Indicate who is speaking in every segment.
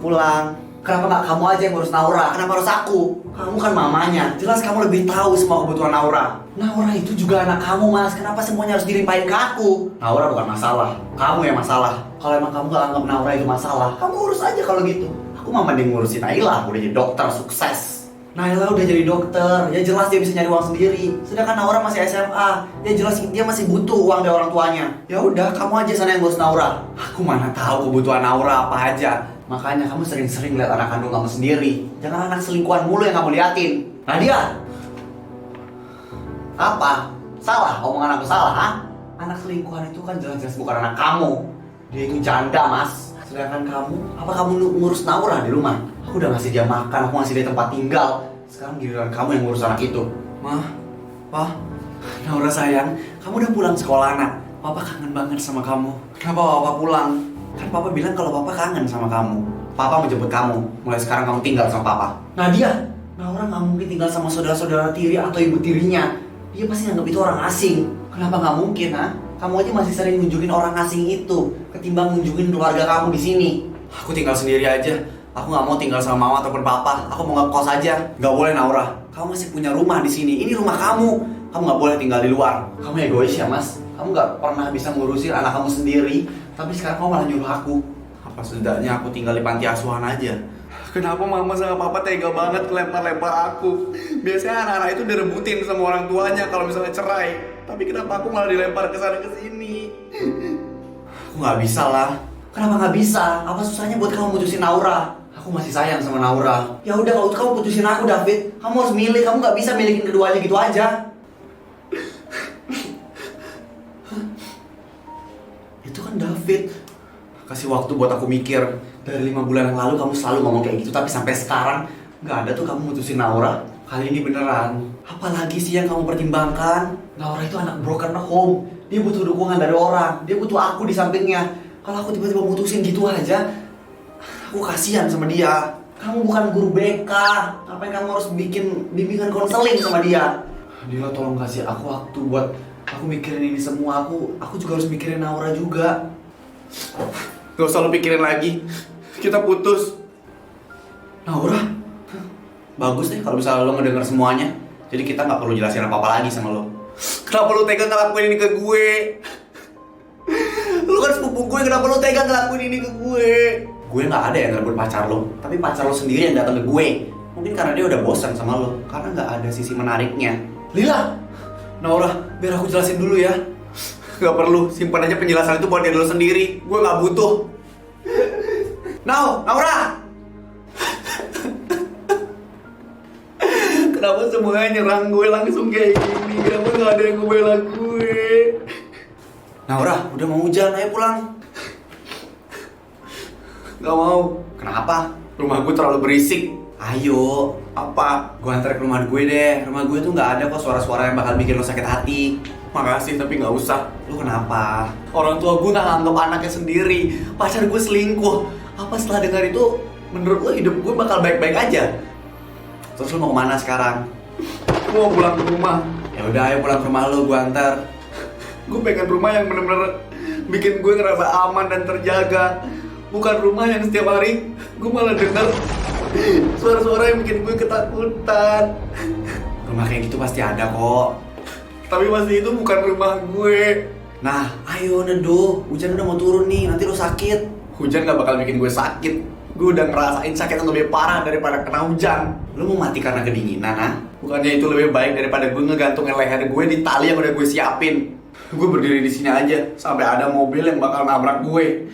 Speaker 1: pulang. Kenapa nggak kamu aja yang ngurus Naura? Kenapa harus aku? Kamu kan mamanya, jelas kamu lebih tahu semua kebutuhan Naura. Naura itu juga anak kamu, Mas. Kenapa semuanya harus dilimpahin ke aku? Naura bukan masalah, kamu yang masalah. Kalau emang kamu gak anggap Naura itu masalah, kamu urus aja kalau gitu. Aku mah mending ngurusin Naila, udah jadi dokter sukses. Naila udah jadi dokter, ya jelas dia bisa nyari uang sendiri. Sedangkan Naura masih SMA, ya jelas dia masih butuh uang dari orang tuanya. Ya udah, kamu aja sana yang ngurus Naura. Aku mana tahu kebutuhan Naura apa aja. Makanya kamu sering-sering lihat anak kandung kamu sendiri. Jangan anak selingkuhan mulu yang kamu liatin. Nadia, apa? Salah? Omongan aku salah, ha? Anak selingkuhan itu kan jelas-jelas bukan anak kamu. Dia itu janda, Mas. Sedangkan kamu, apa kamu ngurus Naura di rumah? Aku udah ngasih dia makan, aku ngasih dia tempat tinggal. Sekarang giliran kamu yang ngurus anak itu. Mah, Pak, Naura sayang, kamu udah pulang sekolah, nak. Papa kangen banget sama kamu. Kenapa Papa pulang? Kan Papa bilang kalau Papa kangen sama kamu. Papa mau jemput kamu. Mulai sekarang kamu tinggal sama Papa. Nadia, Naura nggak mungkin tinggal sama saudara-saudara tiri atau ibu tirinya. Dia pasti nganggap itu orang asing. Kenapa nggak mungkin, ha? Kamu aja masih sering ngunjungin orang asing itu ketimbang ngunjungin keluarga kamu di sini. Aku tinggal sendiri aja. Aku nggak mau tinggal sama mama ataupun papa. Aku mau ngekos aja. Nggak boleh, Naura. Kamu masih punya rumah di sini. Ini rumah kamu. Kamu nggak boleh tinggal di luar. Kamu egois ya, Mas. Kamu nggak pernah bisa ngurusin anak kamu sendiri. Tapi sekarang kamu malah nyuruh aku. Apa setidaknya aku tinggal di panti asuhan aja. Kenapa mama sama papa tega banget lempar-lempar aku? Biasanya anak-anak itu direbutin sama orang tuanya kalau misalnya cerai. Tapi kenapa aku malah dilempar ke sana ke sini? Aku nggak bisa lah. Kenapa nggak bisa? Apa susahnya buat kamu putusin Naura? Aku masih sayang sama Naura. Ya udah, kalau kamu putusin aku, David, kamu harus milih. Kamu nggak bisa milikin keduanya gitu aja. Itu kan David. Kasih waktu buat aku mikir. Dari 5 bulan yang lalu kamu selalu ngomong kayak gitu, tapi sampai sekarang nggak ada tuh kamu mutusin Naura. Kali ini beneran. Apalagi sih yang kamu pertimbangkan? Naura itu anak broken home. Dia butuh dukungan dari orang. Dia butuh aku di sampingnya. Kalau aku tiba-tiba mutusin gitu aja, aku kasihan sama dia. Kamu bukan guru BK. Ngapain kamu harus bikin bimbingan konseling sama dia? Dila, tolong kasih aku waktu buat aku mikirin ini semua. Aku juga harus mikirin Naura juga. Gak usah lo pikirin lagi. Kita putus. Naura? Bagus deh kalau misalnya lo ngedenger semuanya. Jadi kita gak perlu jelasin apa-apa lagi sama lo. Kenapa lo tega ngelakuin ini ke gue? Lo kan sepupu gue, kenapa lo tega ngelakuin ini ke gue? Gue gak ada yang ngerebut pacar lo. Tapi pacar lo sendiri yang datang ke gue. Mungkin karena dia udah bosan sama lo. Karena gak ada sisi menariknya. Lila! Naura, biar aku jelasin dulu ya. Gak perlu, simpan aja penjelasan itu buat diri lo sendiri. Gue gak butuh. Naura! Kenapa semuanya nyerang gue langsung kayak gini? Kenapa gak ada yang ngebela gue? Naura, udah mau hujan, ayo pulang. Gak mau. Kenapa? Rumah gue terlalu berisik. Ayo, apa? Gue antar ke rumah gue deh. Rumah gue tuh gak ada kok suara-suara yang bakal bikin lo sakit hati. Makasih, tapi gak usah. Lu kenapa? Orang tua gue gak nganggep anaknya sendiri. Pacar gue selingkuh. Apa setelah dengar itu, menurut lo hidup gue bakal baik-baik aja? Terus lo mau kemana sekarang? Gue mau pulang ke rumah. Ya udah, ayo pulang ke rumah lo, gue antar. Gue pengen rumah yang bener-bener bikin gue ngerasa aman dan terjaga. Bukan rumah yang setiap hari gue malah denger suara-suara yang bikin gue ketakutan. Rumah kayak gitu pasti ada kok. Tapi pasti itu bukan rumah gue. Nah, ayo neduh. Hujan udah mau turun nih, nanti lo sakit. Hujan gak bakal bikin gue sakit. Gue udah ngerasain sakit yang lebih parah daripada kena hujan. Lo mau mati karena kedinginan, ha? Bukannya itu lebih baik daripada gue ngegantungin leher gue di tali yang udah gue siapin. Gue berdiri di sini aja sampai ada mobil yang bakal nabrak gue.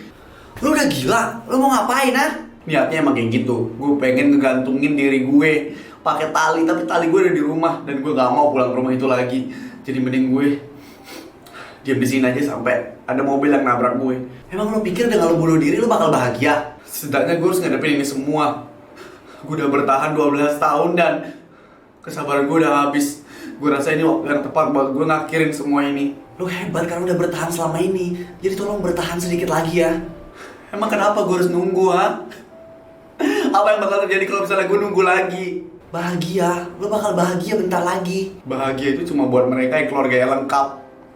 Speaker 1: Lo udah gila? Lo mau ngapain, ha? Niatnya emang kayak gitu. Gue pengen ngegantungin diri gue pakai tali, tapi tali gue udah di rumah dan gue gak mau pulang ke rumah itu lagi. Jadi mending gue diam di sini aja sampai ada mobil yang nabrak gue. Emang lo pikir dengan lo bunuh diri lo bakal bahagia? Setidaknya gue harus ngadepin ini semua. Gue udah bertahan 12 tahun dan kesabaran gue udah habis. Gue rasa ini waktu yang tepat buat gue ngakhirin semua ini. Lo hebat karena udah bertahan selama ini. Jadi tolong bertahan sedikit lagi ya. Emang kenapa gue harus nunggu, ha? Apa yang bakal terjadi kalau misalnya gue nunggu lagi? Bahagia, lo bakal bahagia bentar lagi. Bahagia itu cuma buat mereka yang keluarganya lengkap.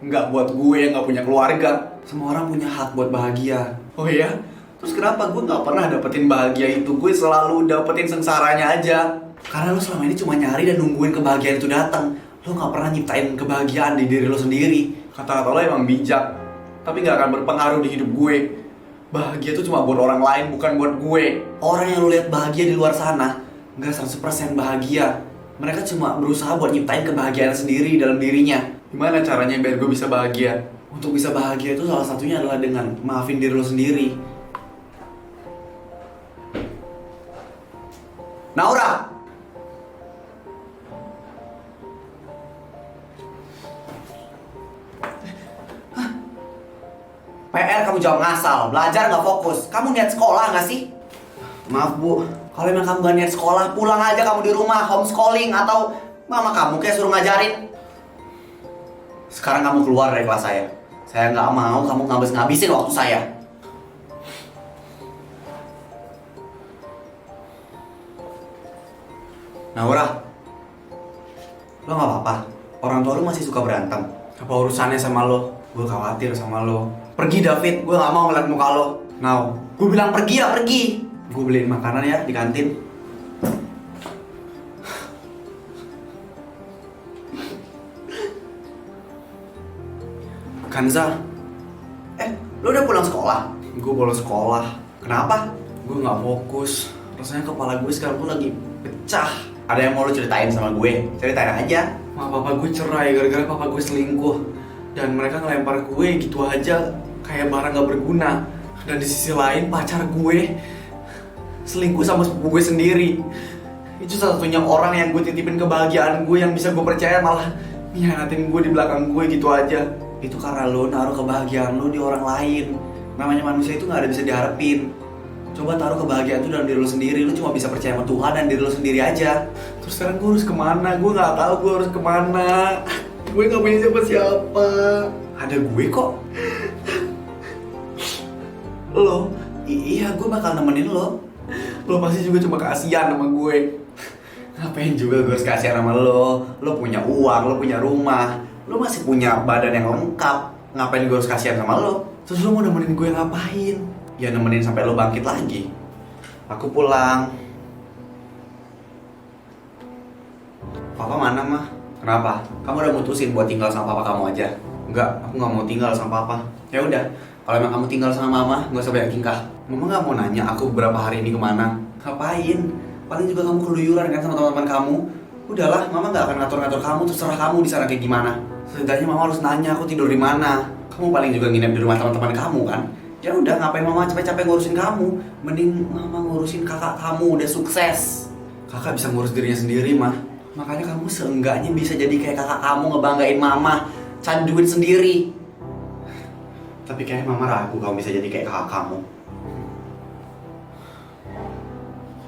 Speaker 1: Nggak buat gue yang nggak punya keluarga. Semua orang punya hak buat bahagia. Oh iya? Terus kenapa gue gak pernah dapetin bahagia itu? Gue selalu dapetin sengsaranya aja. Karena lo selama ini cuma nyari dan nungguin kebahagiaan itu datang. Lo gak pernah nyiptain kebahagiaan di diri lo sendiri. Kata-kata lo emang bijak, tapi gak akan berpengaruh di hidup gue. Bahagia itu cuma buat orang lain, bukan buat gue. Orang yang lo lihat bahagia di luar sana gak 100% bahagia. Mereka cuma berusaha buat nyiptain kebahagiaan sendiri dalam dirinya. Gimana caranya biar gue bisa bahagia? Untuk bisa bahagia itu salah satunya adalah dengan maafin diri lo sendiri. Naura! Hah? PR kamu jawab ngasal, belajar gak fokus. Kamu niat sekolah gak sih? Maaf bu, kalau emang kamu gak niat sekolah, pulang aja kamu di rumah, homeschooling, atau mama kamu kayak suruh ngajarin. Sekarang kamu keluar dari kelas saya. Saya gak mau kamu ngabisin waktu saya. Naura, lo gak apa-apa? Orang tua lo masih suka berantem. Apa urusannya sama lo? Gue khawatir sama lo. Pergi David, gue gak mau ngeliat muka lo. Now, gue bilang pergi ya pergi. Gue beliin makanan ya di kantin. Kanza, lo udah pulang sekolah? Gue bolos sekolah. Kenapa? Gue gak fokus. Rasanya kepala gue sekarang tuh lagi pecah. Ada yang mau lo ceritain sama gue? Ceritain aja. Papa gue cerai gara-gara papa gue selingkuh. Dan mereka ngelempar gue gitu aja kayak barang gak berguna. Dan di sisi lain pacar gue selingkuh sama sepupu gue sendiri. Itu satu-satunya orang yang gue titipin kebahagiaan gue yang bisa gue percaya malah nyianatin gue di belakang gue gitu aja. Itu karena lo naruh kebahagiaan lo di orang lain. Namanya manusia itu gak ada bisa diharapin. Coba taruh kebahagiaan itu dalam diri lo sendiri. Lo cuma bisa percaya sama Tuhan dan diri lo sendiri aja. Terus sekarang gue harus kemana? Gue gak tahu gue harus kemana. Gue gak punya siapa-siapa. Ada gue kok. Lo? Iya, gue bakal nemenin lo. Lo pasti juga cuma kasihan sama gue. Ngapain juga gue harus kasihan sama lo? Lo punya uang, lo punya rumah, lo masih punya badan yang lengkap. Ngapain gue harus kasihan sama lo? Terus lo mau nemenin gue ngapain? Ya nemenin sampai lo bangkit lagi. Aku pulang. Papa mana mah? Kenapa? Kamu udah mutusin buat tinggal sama papa kamu aja? Enggak, aku gak mau tinggal sama papa. Ya udah, kalau emang kamu tinggal sama mama, gak usah banyak tingkah. Mama gak mau nanya aku beberapa hari ini kemana. Ngapain? Paling juga kamu keluyuran kan sama teman-teman kamu. Udahlah, mama gak akan ngatur-ngatur kamu, terserah kamu di sana kayak gimana. Setidaknya mama harus nanya aku tidur di mana. Kamu paling juga nginep di rumah teman-teman kamu kan? Ya udah, ngapain mama capek-capek ngurusin kamu? Mending mama ngurusin kakak kamu, udah sukses. Kakak bisa ngurus dirinya sendiri mah. Makanya kamu seenggaknya bisa jadi kayak kakak kamu, ngebanggain mama, cari duit sendiri. Tapi kayaknya mama ragu kamu bisa jadi kayak kakak kamu.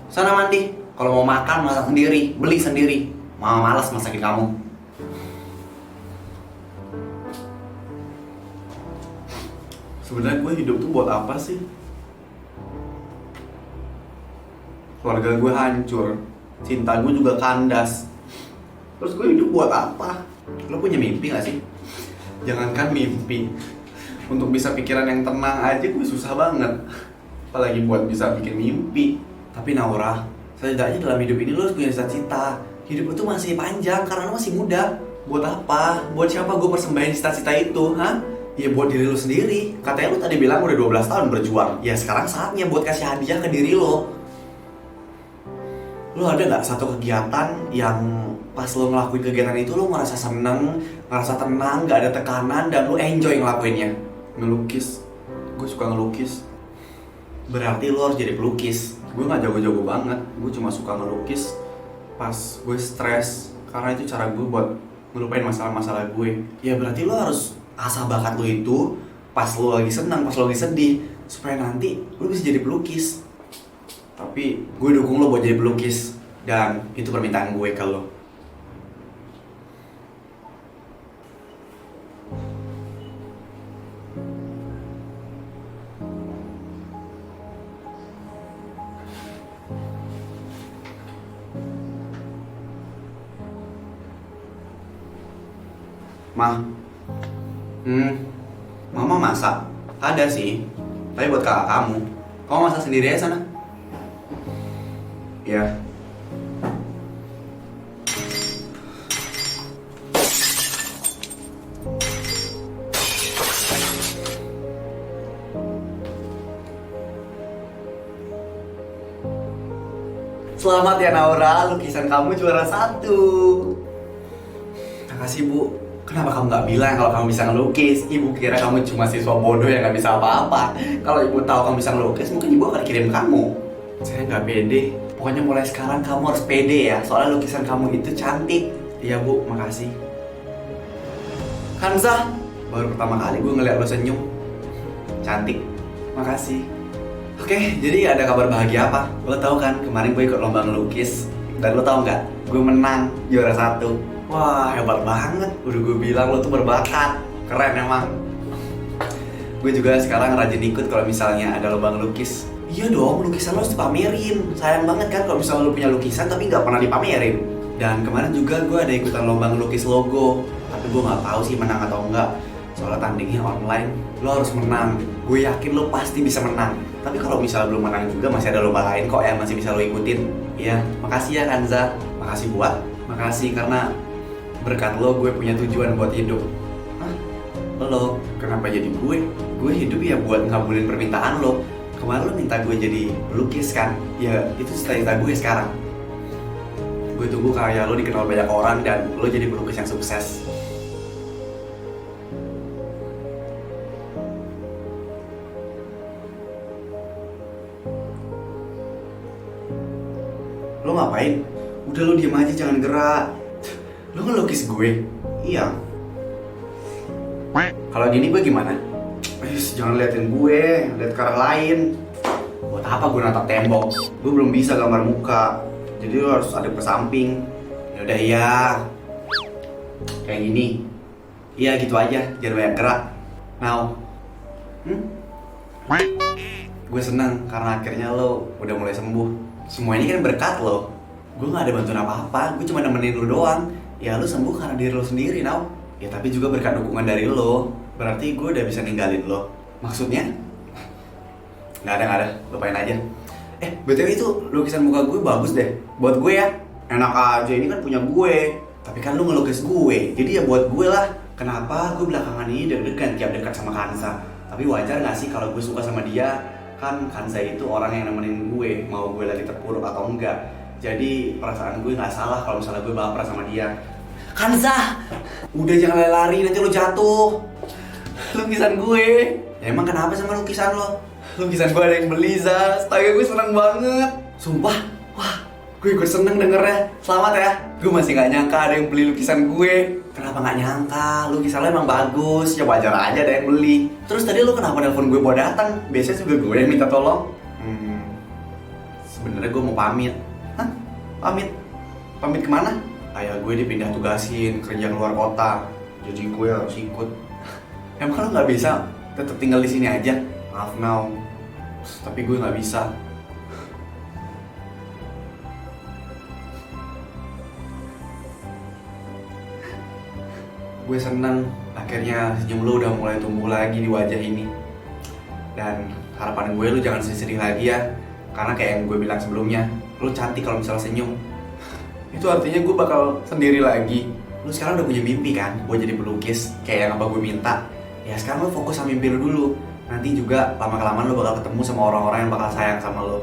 Speaker 1: Sana mandi. Kalau mau makan, masak sendiri, beli sendiri. Mama malas masakin kamu. Sebenarnya gue hidup tuh buat apa sih? Keluarga gue hancur, cinta gue juga kandas. Terus gue hidup buat apa? Lo punya mimpi gak sih? Jangankan mimpi, untuk bisa pikiran yang tenang aja gue susah banget. Apalagi buat bisa bikin mimpi. Tapi Naura, setidaknya dalam hidup ini lo harus punya cita-cita. Hidup lo tuh masih panjang karena lo masih muda. Buat apa? Buat siapa gue persembahin cita-cita itu? Hah? Ya buat diri lo sendiri. Katanya lo tadi bilang udah 12 tahun berjuang. Ya sekarang saatnya buat kasih hadiah ke diri lo. Lo ada gak satu kegiatan yang pas lo ngelakuin kegiatan itu lo ngerasa seneng, ngerasa tenang, gak ada tekanan, dan lo enjoy ngelakuinnya? Ngelukis. Gue suka ngelukis. Berarti lo harus jadi pelukis. Gue gak jago-jago banget. Gue cuma suka ngelukis pas gue stres. Karena itu cara gue buat ngelupain masalah-masalah gue. Ya berarti lo harus asah bakat lo itu pas lo lagi senang, pas lo lagi sedih, supaya nanti lo bisa jadi pelukis. Tapi gue dukung lo buat jadi pelukis. Dan itu permintaan gue ke lo. Ma, mama masak? Ada sih, tapi buat kakak kamu. Kamu masak sendiri aja sana. Iya. Selamat ya Naura, lukisan kamu juara 1. Makasih Bu. Kenapa kamu nggak bilang kalau kamu bisa ngelukis? Ibu kira kamu cuma siswa bodoh yang nggak bisa apa-apa. Kalau ibu tahu kamu bisa ngelukis, mungkin ibu akan kirim kamu. Saya nggak pede. Pokoknya mulai sekarang kamu harus pede ya. Soalnya lukisan kamu itu cantik. Iya Bu, makasih. Hansa, baru pertama kali gue ngeliat lo senyum. Cantik. Makasih. Oke, jadi ada kabar bahagia apa? Lo tau kan, kemarin gue ikut lomba ngelukis. Dan lo tau nggak? Gue menang, juara 1. Wah, hebat banget. Udah gue bilang lo tuh berbakat. Keren emang. Gue juga sekarang rajin ikut kalau misalnya ada lomba ngelukis. Iya dong, lukisan lo harus dipamerin. Sayang banget kan kalau misalnya lo punya lukisan tapi nggak pernah dipamerin. Dan kemarin juga gue ada ikutan lomba ngelukis logo. Tapi gue nggak tahu sih menang atau enggak. Soalnya tandingnya online. Lo harus menang. Gue yakin lo pasti bisa menang. Tapi kalau misalnya belum menang juga masih ada lomba lain kok yang masih bisa lo ikutin. Iya, makasih ya Kanza. Makasih buat. Makasih karena berkat lo gue punya tujuan buat hidup. Hah? Lo? Kenapa jadi gue? Gue hidup ya buat ngabulin permintaan lo. Kemarin lo minta gue jadi pelukis kan? Ya itu cita-cita gue sekarang. Gue tunggu karya lo dikenal banyak orang dan lo jadi pelukis yang sukses. Lo ngapain? Udah lo diem aja, jangan gerak. Lo ngelukis gue? Iya. Kalau gini gue gimana? Jangan liatin gue, liat ke arah lain. Buat apa gue natap tembok? Gue belum bisa gambar muka. Jadi lo harus ada ke samping. Yaudah ya. Kayak gini. Iya gitu aja, jangan banyak gerak. Now. Gue senang karena akhirnya lo udah mulai sembuh. Semua ini kan berkat lo. Gue gak ada bantuan apa-apa, gue cuma nemenin lo doang. Ya lo sembuh karena diri lo sendiri, Now. Ya tapi juga berkat dukungan dari lo. Berarti gue udah bisa ninggalin lo. Maksudnya? Gak ada, lupain aja. BTW itu lukisan muka gue bagus deh. Buat gue ya. Enak aja, ini kan punya gue. Tapi kan lo ngelukis gue, jadi ya buat gue lah. Kenapa gue belakangan ini deg-degan tiap dekat sama Kansa? Tapi wajar gak sih kalau gue suka sama dia? Kan Kansa itu orang yang nemenin gue, mau gue lagi terpuruk atau enggak. Jadi perasaan gue gak salah kalau misalnya gue baper sama dia. Kansa! Udah jangan lari-lari, nanti lo jatuh. Lukisan gue. Ya emang kenapa sama lukisan lo? Lukisan gue ada yang beli, Zah. Astaga, gue seneng banget. Sumpah, wah, gue seneng dengernya. Selamat ya. Gue masih gak nyangka ada yang beli lukisan gue. Kenapa gak nyangka? Lukisan lo emang bagus, ya wajar aja ada yang beli. Terus tadi lo kenapa nelfon gue buat datang? Biasanya juga gue yang minta tolong. Sebenarnya gue mau pamit. Hah? Pamit? Pamit kemana? Ayah gue dipindah tugasin kerja keluar kota. Jadi gue harus ikut. Emang lo gak bisa tetap tinggal di sini aja? Maaf Now, tapi gue gak bisa. Gue seneng, akhirnya senyum lo udah mulai tumbuh lagi di wajah ini. Dan harapan gue lo jangan sedih-sedih lagi ya. Karena kayak yang gue bilang sebelumnya, lo cantik kalau misalnya senyum. Itu artinya gue bakal sendiri lagi. Lo sekarang udah punya mimpi kan, gue jadi pelukis kayak yang apa gue minta. Ya sekarang lo fokus sama mimpi lo dulu. Nanti juga lama-kelamaan lo bakal ketemu sama orang-orang yang bakal sayang sama lo.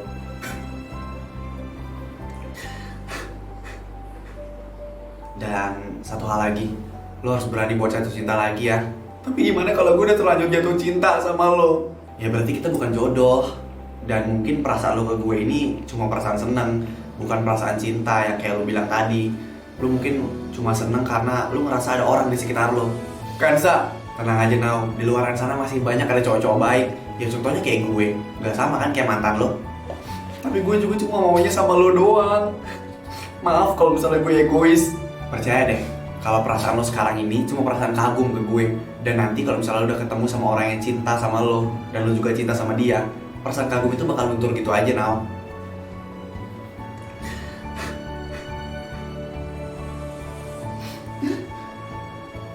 Speaker 1: Dan satu hal lagi, lo harus berani buat jatuh cinta lagi ya. Tapi gimana kalau gue udah terlanjur jatuh cinta sama lo? Ya berarti kita bukan jodoh. Dan mungkin perasaan lo ke gue ini cuma perasaan seneng, bukan perasaan cinta yang kayak lo bilang tadi. Lo mungkin cuma seneng karena lo ngerasa ada orang di sekitar lo. Kansa, tenang aja Now, di luar sana masih banyak ada cowok-cowok baik. Ya contohnya kayak gue, gak sama kan kayak mantan lo. Tapi gue juga cuma maunya sama lo doang. Maaf kalau misalnya gue egois. Percaya deh, kalau perasaan lo sekarang ini cuma perasaan kagum ke gue. Dan nanti kalau misalnya lo udah ketemu sama orang yang cinta sama lo, dan lo juga cinta sama dia, perasaan kagum itu bakal luntur gitu aja Now.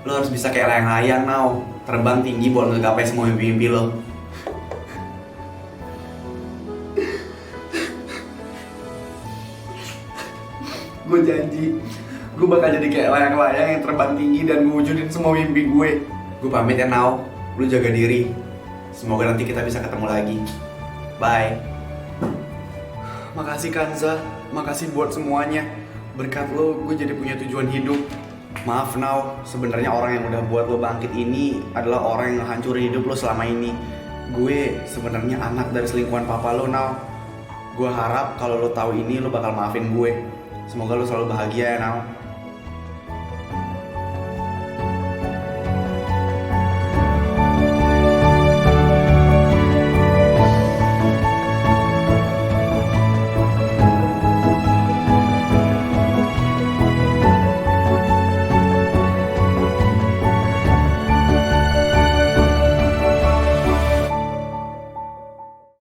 Speaker 1: Lo harus bisa kayak layang-layang Now, terbang tinggi buat ngegapai semua mimpi-mimpi lo. Gue janji, gue bakal jadi kayak layang-layang yang terbang tinggi dan ngewujudin semua mimpi gue. Gue pamit ya Nau, lu jaga diri. Semoga nanti kita bisa ketemu lagi. Bye. Makasih Kanza, makasih buat semuanya. Berkat lo, gue jadi punya tujuan hidup. Maaf Nau, sebenarnya orang yang udah buat lo bangkit ini adalah orang yang ngehancurin hidup lo selama ini. Gue sebenarnya anak dari selingkuhan papa lo Nau. Gue harap kalau lo tahu ini lo bakal maafin gue. Semoga lo selalu bahagia ya Nau.